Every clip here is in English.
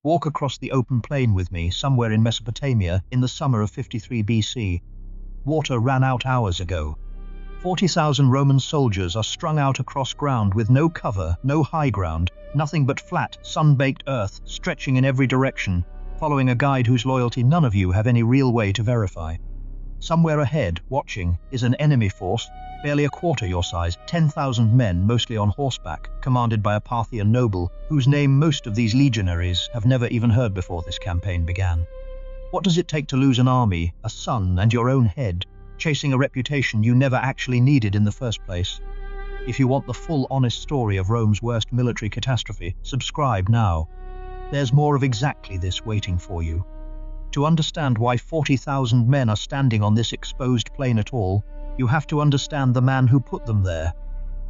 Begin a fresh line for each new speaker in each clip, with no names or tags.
Walk across the open plain with me somewhere in Mesopotamia in the summer of 53 BC. Water ran out hours ago. 40,000 Roman soldiers are strung out across ground with no cover, no high ground, nothing but flat, sun-baked earth stretching in every direction, following a guide whose loyalty none of you have any real way to verify. Somewhere ahead, watching, is an enemy force, barely a quarter your size, 10,000 men, mostly on horseback, commanded by a Parthian noble, whose name most of these legionaries have never even heard before this campaign began. What does it take to lose an army, a son, and your own head, chasing a reputation you never actually needed in the first place? If you want the full, honest story of Rome's worst military catastrophe, subscribe now. There's more of exactly this waiting for you. To understand why 40,000 men are standing on this exposed plain at all, you have to understand the man who put them there.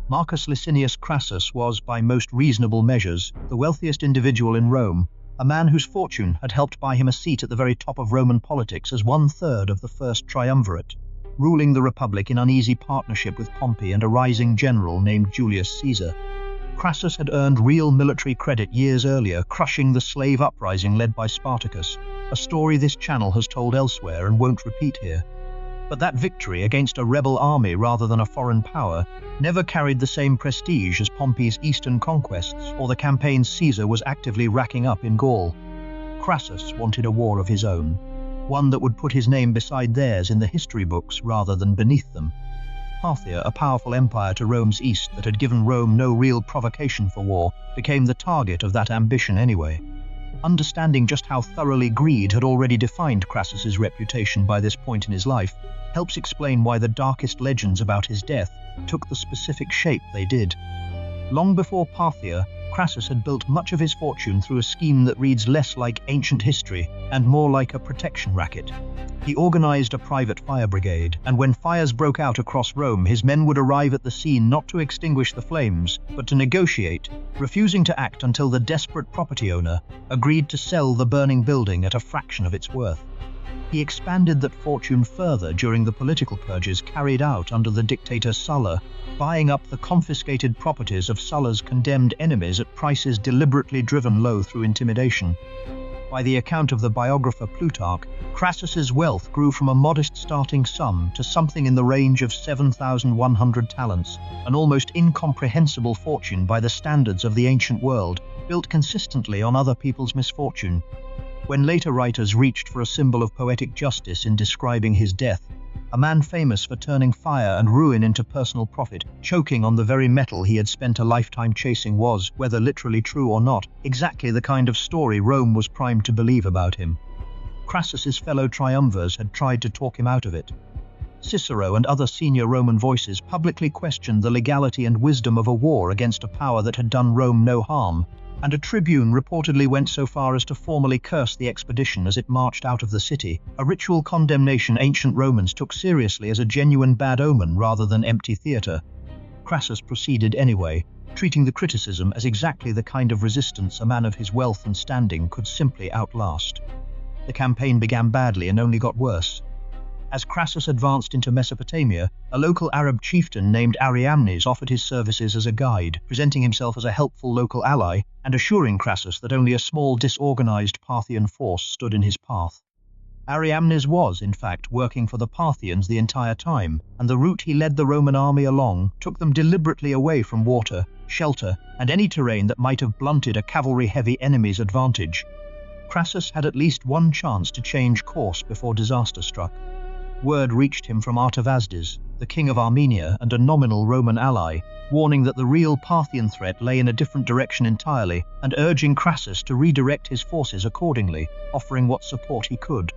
Marcus Licinius Crassus was, by most reasonable measures, the wealthiest individual in Rome, a man whose fortune had helped buy him a seat at the very top of Roman politics as 1/3 of the first Triumvirate, ruling the Republic in uneasy partnership with Pompey and a rising general named Julius Caesar. Crassus had earned real military credit years earlier, crushing the slave uprising led by Spartacus, a story this channel has told elsewhere and won't repeat here. But that victory against a rebel army rather than a foreign power never carried the same prestige as Pompey's eastern conquests or the campaigns Caesar was actively racking up in Gaul. Crassus wanted a war of his own, one that would put his name beside theirs in the history books rather than beneath them. Parthia, a powerful empire to Rome's east that had given Rome no real provocation for war, became the target of that ambition anyway. Understanding just how thoroughly greed had already defined Crassus's reputation by this point in his life helps explain why the darkest legends about his death took the specific shape they did. Long before Parthia, Crassus had built much of his fortune through a scheme that reads less like ancient history and more like a protection racket. He organized a private fire brigade, and when fires broke out across Rome, his men would arrive at the scene not to extinguish the flames, but to negotiate, refusing to act until the desperate property owner agreed to sell the burning building at a fraction of its worth. He expanded that fortune further during the political purges carried out under the dictator Sulla, buying up the confiscated properties of Sulla's condemned enemies at prices deliberately driven low through intimidation. By the account of the biographer Plutarch, Crassus's wealth grew from a modest starting sum to something in the range of 7,100 talents, an almost incomprehensible fortune by the standards of the ancient world, built consistently on other people's misfortune. When later writers reached for a symbol of poetic justice in describing his death, a man famous for turning fire and ruin into personal profit, choking on the very metal he had spent a lifetime chasing was, whether literally true or not, exactly the kind of story Rome was primed to believe about him. Crassus's fellow triumvirs had tried to talk him out of it. Cicero and other senior Roman voices publicly questioned the legality and wisdom of a war against a power that had done Rome no harm, and a tribune reportedly went so far as to formally curse the expedition as it marched out of the city, a ritual condemnation ancient Romans took seriously as a genuine bad omen rather than empty theatre. Crassus proceeded anyway, treating the criticism as exactly the kind of resistance a man of his wealth and standing could simply outlast. The campaign began badly and only got worse. As Crassus advanced into Mesopotamia, a local Arab chieftain named Ariamnes offered his services as a guide, presenting himself as a helpful local ally and assuring Crassus that only a small disorganized Parthian force stood in his path. Ariamnes was, in fact, working for the Parthians the entire time, and the route he led the Roman army along took them deliberately away from water, shelter, and any terrain that might have blunted a cavalry-heavy enemy's advantage. Crassus had at least one chance to change course before disaster struck. Word reached him from Artavasdes, the king of Armenia and a nominal Roman ally, warning that the real Parthian threat lay in a different direction entirely and urging Crassus to redirect his forces accordingly, offering what support he could.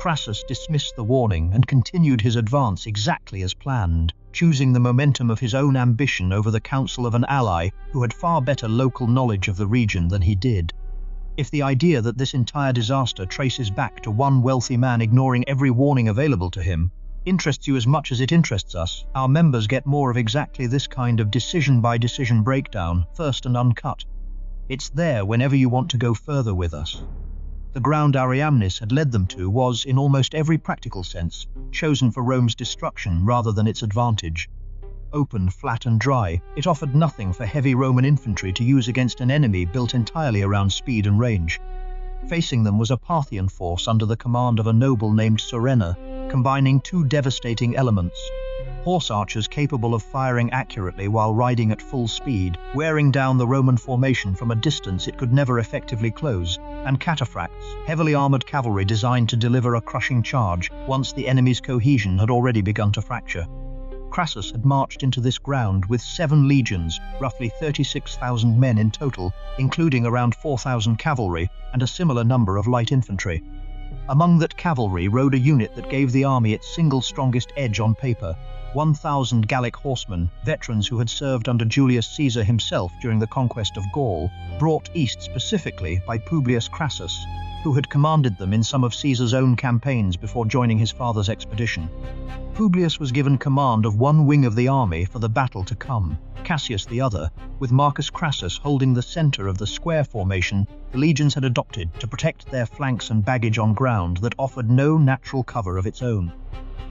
Crassus dismissed the warning and continued his advance exactly as planned, choosing the momentum of his own ambition over the counsel of an ally who had far better local knowledge of the region than he did. If the idea that this entire disaster traces back to one wealthy man ignoring every warning available to him interests you as much as it interests us, our members get more of exactly this kind of decision-by-decision breakdown, first and uncut. It's there whenever you want to go further with us. The ground Ariamnes had led them to was, in almost every practical sense, chosen for Rome's destruction rather than its advantage. Open, flat and dry, it offered nothing for heavy Roman infantry to use against an enemy built entirely around speed and range. Facing them was a Parthian force under the command of a noble named Surena, combining two devastating elements: horse archers capable of firing accurately while riding at full speed, wearing down the Roman formation from a distance it could never effectively close, and cataphracts, heavily armored cavalry designed to deliver a crushing charge once the enemy's cohesion had already begun to fracture. Crassus had marched into this ground with 7 legions, roughly 36,000 men in total, including around 4,000 cavalry and a similar number of light infantry. Among that cavalry rode a unit that gave the army its single strongest edge on paper: 1,000 Gallic horsemen, veterans who had served under Julius Caesar himself during the conquest of Gaul, brought east specifically by Publius Crassus, who had commanded them in some of Caesar's own campaigns before joining his father's expedition. Publius was given command of one wing of the army for the battle to come, Cassius the other, with Marcus Crassus holding the center of the square formation the legions had adopted to protect their flanks and baggage on ground that offered no natural cover of its own.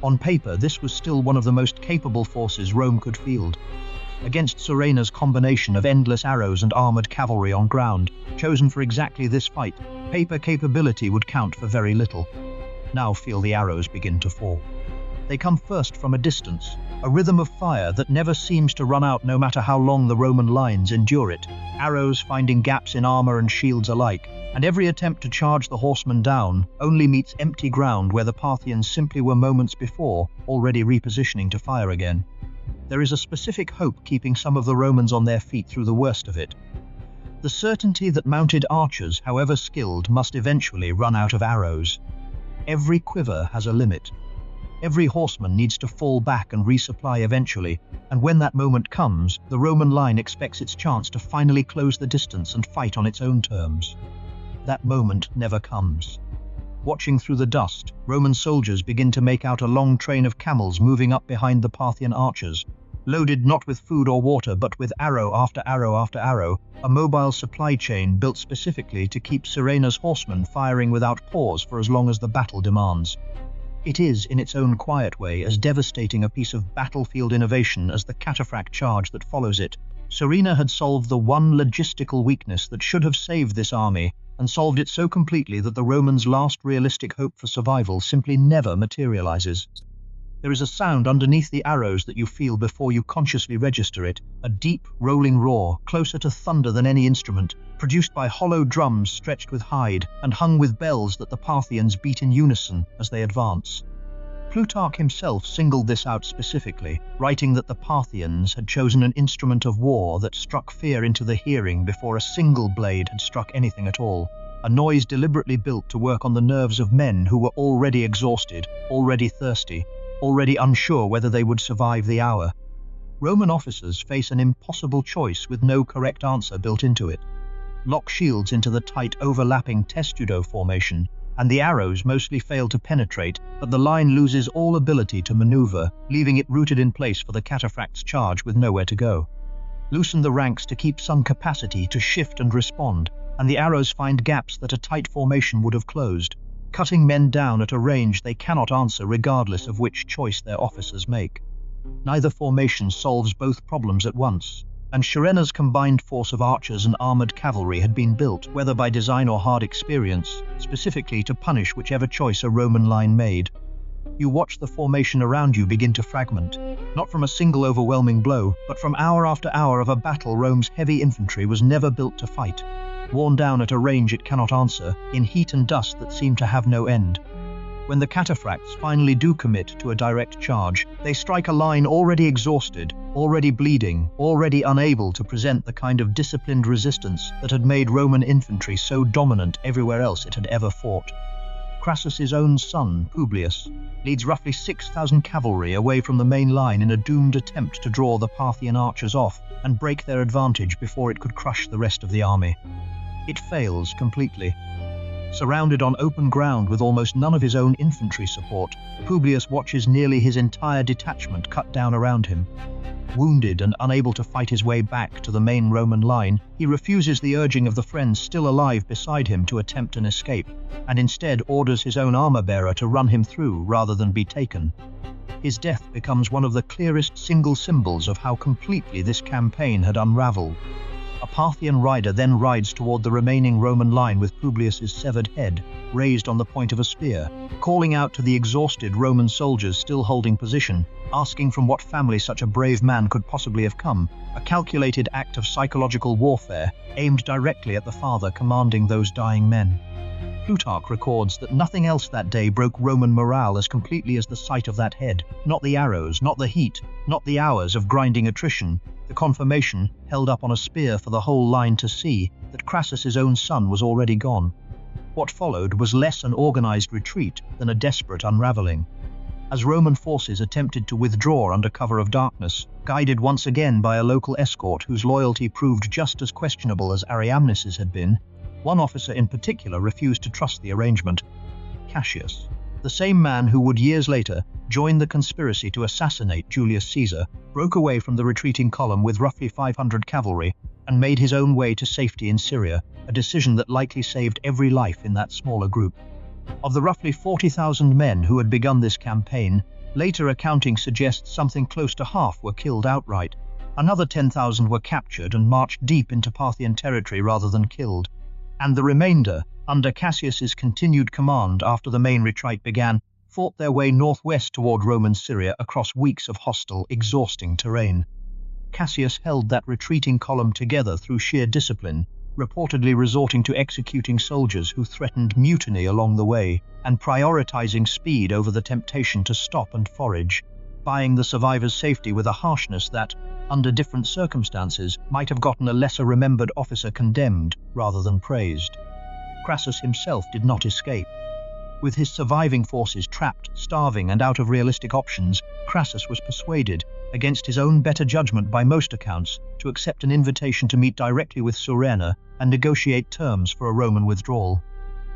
On paper, this was still one of the most capable forces Rome could field. Against Surena's combination of endless arrows and armored cavalry on ground, chosen for exactly this fight, paper capability would count for very little. Now feel the arrows begin to fall. They come first from a distance, a rhythm of fire that never seems to run out no matter how long the Roman lines endure it, arrows finding gaps in armor and shields alike, and every attempt to charge the horsemen down only meets empty ground where the Parthians simply were moments before already repositioning to fire again. There is a specific hope keeping some of the Romans on their feet through the worst of it: the certainty that mounted archers, however skilled, must eventually run out of arrows. Every quiver has a limit. Every horseman needs to fall back and resupply eventually, and when that moment comes, the Roman line expects its chance to finally close the distance and fight on its own terms. That moment never comes. Watching through the dust, Roman soldiers begin to make out a long train of camels moving up behind the Parthian archers, loaded not with food or water but with arrow after arrow after arrow, a mobile supply chain built specifically to keep Surena's horsemen firing without pause for as long as the battle demands. It is, in its own quiet way, as devastating a piece of battlefield innovation as the cataphract charge that follows it. Surena had solved the one logistical weakness that should have saved this army, and solved it so completely that the Romans' last realistic hope for survival simply never materializes. There is a sound underneath the arrows that you feel before you consciously register it, a deep, rolling roar, closer to thunder than any instrument, produced by hollow drums stretched with hide and hung with bells that the Parthians beat in unison as they advance. Plutarch himself singled this out specifically, writing that the Parthians had chosen an instrument of war that struck fear into the hearing before a single blade had struck anything at all, a noise deliberately built to work on the nerves of men who were already exhausted, already thirsty, already unsure whether they would survive the hour. Roman officers face an impossible choice with no correct answer built into it: lock shields into the tight overlapping Testudo formation, and the arrows mostly fail to penetrate, but the line loses all ability to maneuver, leaving it rooted in place for the cataphract's charge with nowhere to go. Loosen the ranks to keep some capacity to shift and respond, and the arrows find gaps that a tight formation would have closed, cutting men down at a range they cannot answer regardless of which choice their officers make. Neither formation solves both problems at once, and Surena's combined force of archers and armored cavalry had been built, whether by design or hard experience, specifically to punish whichever choice a Roman line made. You watch the formation around you begin to fragment, not from a single overwhelming blow, but from hour after hour of a battle Rome's heavy infantry was never built to fight, worn down at a range it cannot answer, in heat and dust that seem to have no end. When the cataphracts finally do commit to a direct charge, they strike a line already exhausted, already bleeding, already unable to present the kind of disciplined resistance that had made Roman infantry so dominant everywhere else it had ever fought. Crassus's own son, Publius, leads roughly 6,000 cavalry away from the main line in a doomed attempt to draw the Parthian archers off and break their advantage before it could crush the rest of the army. It fails completely. Surrounded on open ground with almost none of his own infantry support, Publius watches nearly his entire detachment cut down around him. Wounded and unable to fight his way back to the main Roman line, he refuses the urging of the friends still alive beside him to attempt an escape, and instead orders his own armor-bearer to run him through rather than be taken. his death becomes one of the clearest single symbols of how completely this campaign had unraveled. A Parthian rider then rides toward the remaining Roman line with Publius's severed head raised on the point of a spear, calling out to the exhausted Roman soldiers still holding position, asking from what family such a brave man could possibly have come, a calculated act of psychological warfare aimed directly at the father commanding those dying men. Plutarch records that nothing else that day broke Roman morale as completely as the sight of that head, not the arrows, not the heat, not the hours of grinding attrition, the confirmation, held up on a spear for the whole line to see, that Crassus's own son was already gone. What followed was less an organized retreat than a desperate unraveling. As Roman forces attempted to withdraw under cover of darkness, guided once again by a local escort whose loyalty proved just as questionable as Ariamnes's had been, one officer in particular refused to trust the arrangement. Cassius, the same man who would years later join the conspiracy to assassinate Julius Caesar, broke away from the retreating column with roughly 500 cavalry and made his own way to safety in Syria, a decision that likely saved every life in that smaller group. Of the roughly 40,000 men who had begun this campaign, later accounting suggests something close to half were killed outright. Another 10,000 were captured and marched deep into Parthian territory rather than killed. And the remainder, under Cassius's continued command after the main retreat began, fought their way northwest toward Roman Syria across weeks of hostile, exhausting terrain. Cassius held that retreating column together through sheer discipline, reportedly resorting to executing soldiers who threatened mutiny along the way, and prioritizing speed over the temptation to stop and forage, buying the survivors' safety with a harshness that, under different circumstances, might have gotten a lesser-remembered officer condemned rather than praised. Crassus himself did not escape. With his surviving forces trapped, starving, and out of realistic options, Crassus was persuaded, against his own better judgment by most accounts, to accept an invitation to meet directly with Surenna and negotiate terms for a Roman withdrawal.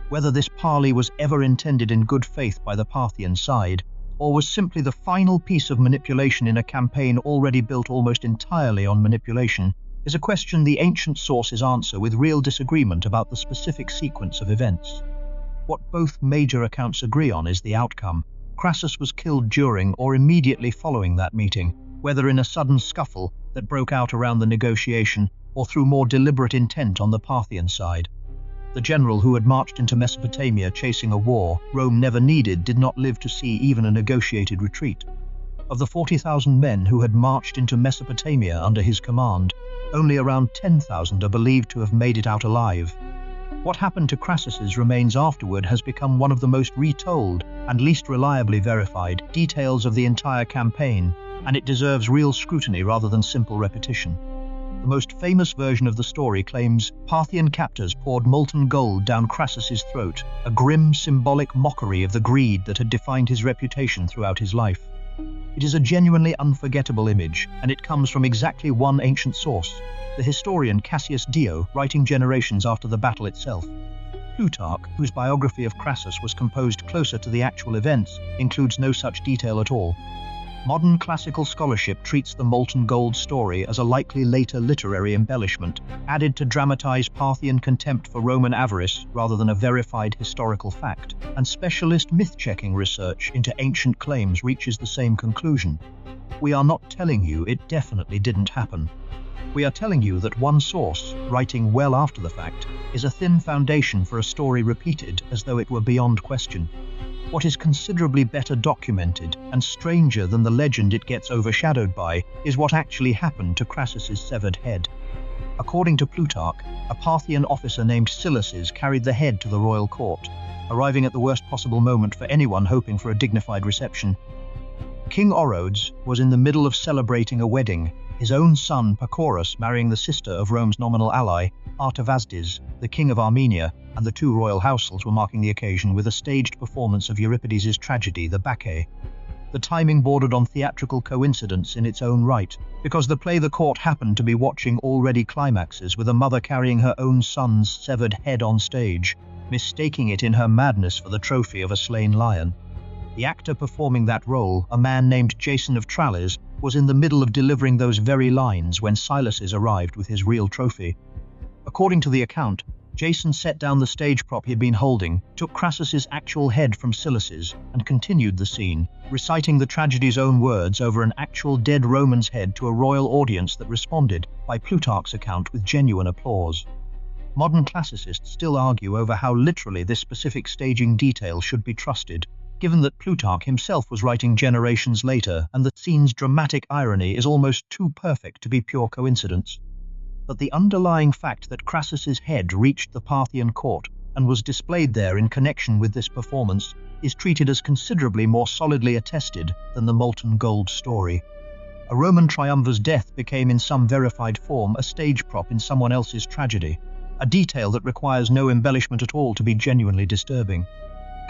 Whether this parley was ever intended in good faith by the Parthian side, or was simply the final piece of manipulation in a campaign already built almost entirely on manipulation, is a question the ancient sources answer with real disagreement about the specific sequence of events. What both major accounts agree on is the outcome. Crassus was killed during or immediately following that meeting, whether in a sudden scuffle that broke out around the negotiation or through more deliberate intent on the Parthian side. The general who had marched into Mesopotamia chasing a war Rome never needed did not live to see even a negotiated retreat. Of the 40,000 men who had marched into Mesopotamia under his command, only around 10,000 are believed to have made it out alive. What happened to Crassus's remains afterward has become one of the most retold and least reliably verified details of the entire campaign, and it deserves real scrutiny rather than simple repetition. The most famous version of the story claims Parthian captors poured molten gold down Crassus's throat, a grim symbolic mockery of the greed that had defined his reputation throughout his life. It is a genuinely unforgettable image, and it comes from exactly one ancient source, the historian Cassius Dio, writing generations after the battle itself. Plutarch, whose biography of Crassus was composed closer to the actual events, includes no such detail at all. Modern classical scholarship treats the molten gold story as a likely later literary embellishment, added to dramatize Parthian contempt for Roman avarice rather than a verified historical fact, and specialist myth-checking research into ancient claims reaches the same conclusion. We are not telling you it definitely didn't happen. We are telling you that one source, writing well after the fact, is a thin foundation for a story repeated as though it were beyond question. What is considerably better documented and stranger than the legend it gets overshadowed by is what actually happened to Crassus's severed head. According to Plutarch, a Parthian officer named Syllaces carried the head to the royal court, arriving at the worst possible moment for anyone hoping for a dignified reception. King Orodes was in the middle of celebrating a wedding, his own son Pacorus marrying the sister of Rome's nominal ally, Artavasdes, the king of Armenia, and the two royal households were marking the occasion with a staged performance of Euripides' tragedy, the Bacchae. The timing bordered on theatrical coincidence in its own right, because the play the court happened to be watching already climaxes with a mother carrying her own son's severed head on stage, mistaking it in her madness for the trophy of a slain lion. The actor performing that role, a man named Jason of Tralles, was in the middle of delivering those very lines when Syllaces arrived with his real trophy. According to the account, Jason set down the stage prop he had been holding, took Crassus's actual head from Silas's, and continued the scene, reciting the tragedy's own words over an actual dead Roman's head to a royal audience that responded, by Plutarch's account, with genuine applause. Modern classicists still argue over how literally this specific staging detail should be trusted, given that Plutarch himself was writing generations later and the scene's dramatic irony is almost too perfect to be pure coincidence. But the underlying fact that Crassus's head reached the Parthian court and was displayed there in connection with this performance is treated as considerably more solidly attested than the molten gold story. A Roman triumvir's death became in some verified form a stage prop in someone else's tragedy, a detail that requires no embellishment at all to be genuinely disturbing.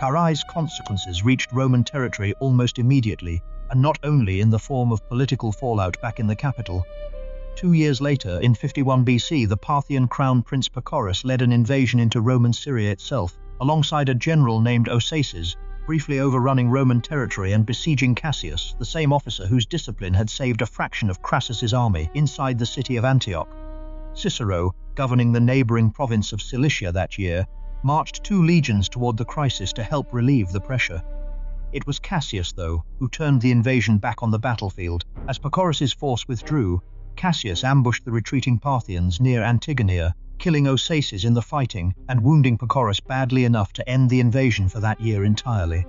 Carrhae's consequences reached Roman territory almost immediately, and not only in the form of political fallout back in the capital. 2 years later, in 51 BC, the Parthian crown prince Pacorus led an invasion into Roman Syria itself, alongside a general named Osaces, briefly overrunning Roman territory and besieging Cassius, the same officer whose discipline had saved a fraction of Crassus's army inside the city of Antioch. Cicero, governing the neighboring province of Cilicia that year, marched 2 legions toward the crisis to help relieve the pressure. It was Cassius, though, who turned the invasion back on the battlefield. As Pacorus's force withdrew, Cassius ambushed the retreating Parthians near Antigonea, killing Osaces in the fighting and wounding Pacorus badly enough to end the invasion for that year entirely.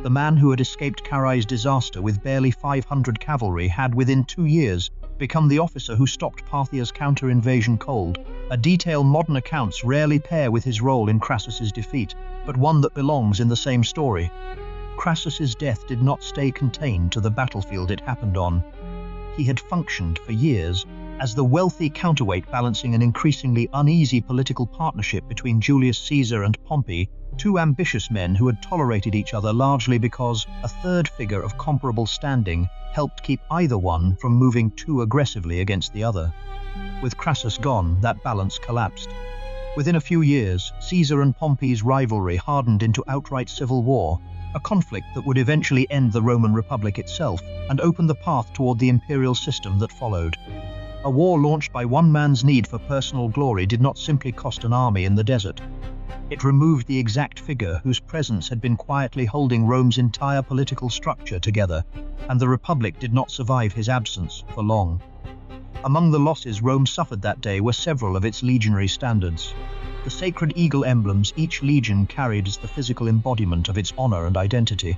The man who had escaped Carrhae's disaster with barely 500 cavalry had, within 2 years, become the officer who stopped Parthia's counter-invasion cold, a detail modern accounts rarely pair with his role in Crassus's defeat, but one that belongs in the same story. Crassus's death did not stay contained to the battlefield it happened on. He had functioned for years as the wealthy counterweight balancing an increasingly uneasy political partnership between Julius Caesar and Pompey, 2 ambitious men who had tolerated each other largely because a third figure of comparable standing helped keep either one from moving too aggressively against the other. With Crassus gone, that balance collapsed. Within a few years, Caesar and Pompey's rivalry hardened into outright civil war, a conflict that would eventually end the Roman Republic itself and open the path toward the imperial system that followed. A war launched by one man's need for personal glory did not simply cost an army in the desert. It removed the exact figure whose presence had been quietly holding Rome's entire political structure together, and the Republic did not survive his absence for long. Among the losses Rome suffered that day were several of its legionary standards. The sacred eagle emblems each legion carried as the physical embodiment of its honor and identity.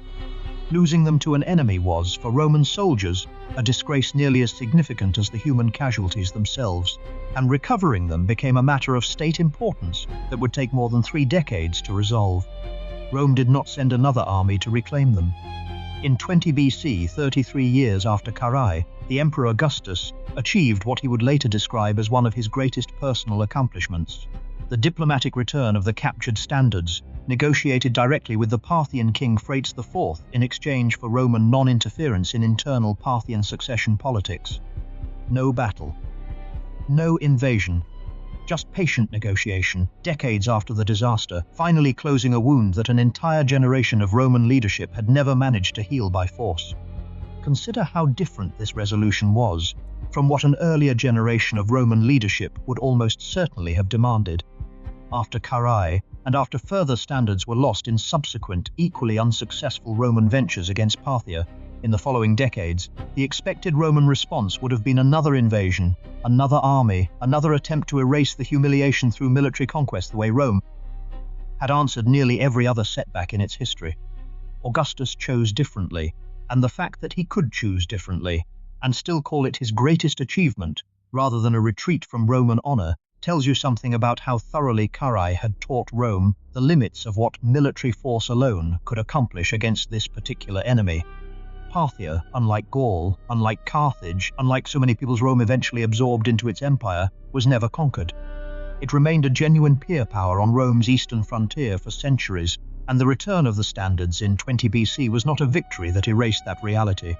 Losing them to an enemy was, for Roman soldiers, a disgrace nearly as significant as the human casualties themselves, and recovering them became a matter of state importance that would take more than 3 decades to resolve. Rome did not send another army to reclaim them. In 20 BC, 33 years after Carrhae, the Emperor Augustus achieved what he would later describe as one of his greatest personal accomplishments: the diplomatic return of the captured standards, negotiated directly with the Parthian king Phraates IV in exchange for Roman non-interference in internal Parthian succession politics. No battle. No invasion. Just patient negotiation, decades after the disaster, finally closing a wound that an entire generation of Roman leadership had never managed to heal by force. Consider how different this resolution was from what an earlier generation of Roman leadership would almost certainly have demanded. After Carrhae, and after further standards were lost in subsequent, equally unsuccessful Roman ventures against Parthia, in the following decades, the expected Roman response would have been another invasion, another army, another attempt to erase the humiliation through military conquest the way Rome had answered nearly every other setback in its history. Augustus chose differently, and the fact that he could choose differently, and still call it his greatest achievement, rather than a retreat from Roman honor, tells you something about how thoroughly Carrhae had taught Rome the limits of what military force alone could accomplish against this particular enemy. Parthia, unlike Gaul, unlike Carthage, unlike so many peoples Rome eventually absorbed into its empire, was never conquered. It remained a genuine peer power on Rome's eastern frontier for centuries, and the return of the standards in 20 BC was not a victory that erased that reality.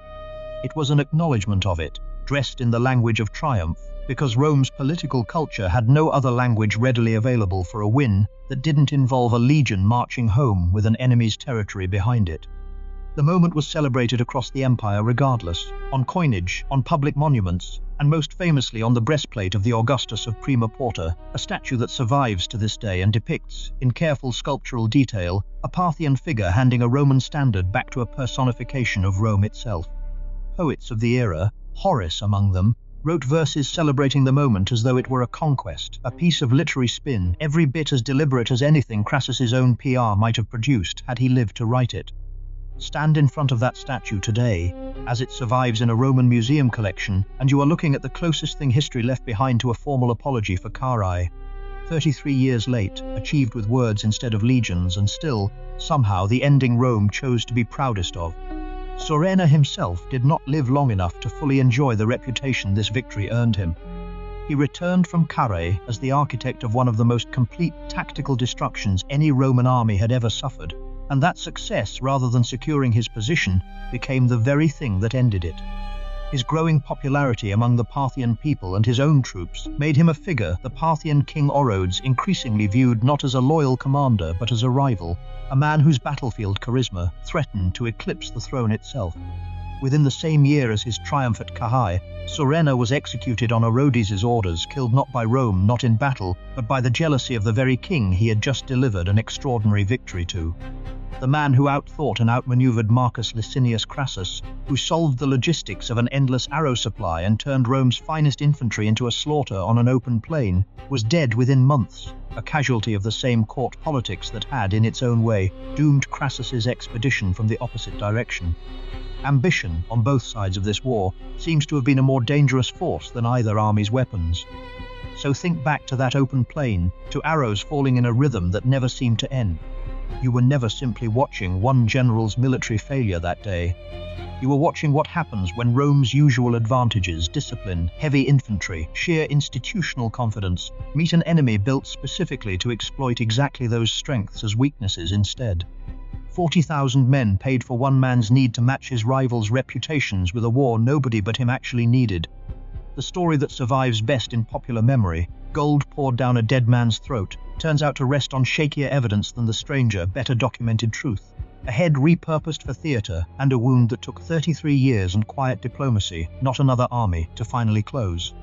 It was an acknowledgement of it, dressed in the language of triumph, because Rome's political culture had no other language readily available for a win that didn't involve a legion marching home with an enemy's territory behind it. The moment was celebrated across the empire regardless, on coinage, on public monuments, and most famously on the breastplate of the Augustus of Prima Porta, a statue that survives to this day and depicts, in careful sculptural detail, a Parthian figure handing a Roman standard back to a personification of Rome itself. Poets of the era, Horace among them, wrote verses celebrating the moment as though it were a conquest, a piece of literary spin, every bit as deliberate as anything Crassus's own PR might have produced had he lived to write it. Stand in front of that statue today, as it survives in a Roman museum collection, and you are looking at the closest thing history left behind to a formal apology for Carrhae. 33 years late, achieved with words instead of legions, and still, somehow, the ending Rome chose to be proudest of. Surenna himself did not live long enough to fully enjoy the reputation this victory earned him. He returned from Carrhae as the architect of one of the most complete tactical destructions any Roman army had ever suffered, and that success, rather than securing his position, became the very thing that ended it. His growing popularity among the Parthian people and his own troops made him a figure the Parthian king Orodes increasingly viewed not as a loyal commander but as a rival, a man whose battlefield charisma threatened to eclipse the throne itself. Within the same year as his triumph at Carrhae, Surenna was executed on Orodes' orders, killed not by Rome, not in battle, but by the jealousy of the very king he had just delivered an extraordinary victory to. The man who outthought and outmaneuvered Marcus Crassus, who solved the logistics of an endless arrow supply and turned Rome's finest infantry into a slaughter on an open plain, was dead within months, a casualty of the same court politics that had, in its own way, doomed Crassus's expedition from the opposite direction. Ambition, on both sides of this war, seems to have been a more dangerous force than either army's weapons. So think back to that open plain, to arrows falling in a rhythm that never seemed to end. You were never simply watching one general's military failure that day. You were watching what happens when Rome's usual advantages, discipline, heavy infantry, sheer institutional confidence, meet an enemy built specifically to exploit exactly those strengths as weaknesses instead. 40,000 men paid for one man's need to match his rivals' reputations with a war nobody but him actually needed. The story that survives best in popular memory, gold poured down a dead man's throat, turns out to rest on shakier evidence than the stranger, better documented truth. A head repurposed for theatre, and a wound that took 33 years and quiet diplomacy, not another army, to finally close.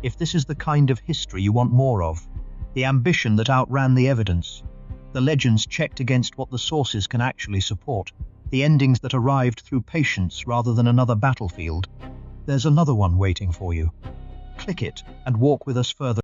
If this is the kind of history you want more of, the ambition that outran the evidence, the legends checked against what the sources can actually support, the endings that arrived through patience rather than another battlefield, there's another one waiting for you. Click it and walk with us further.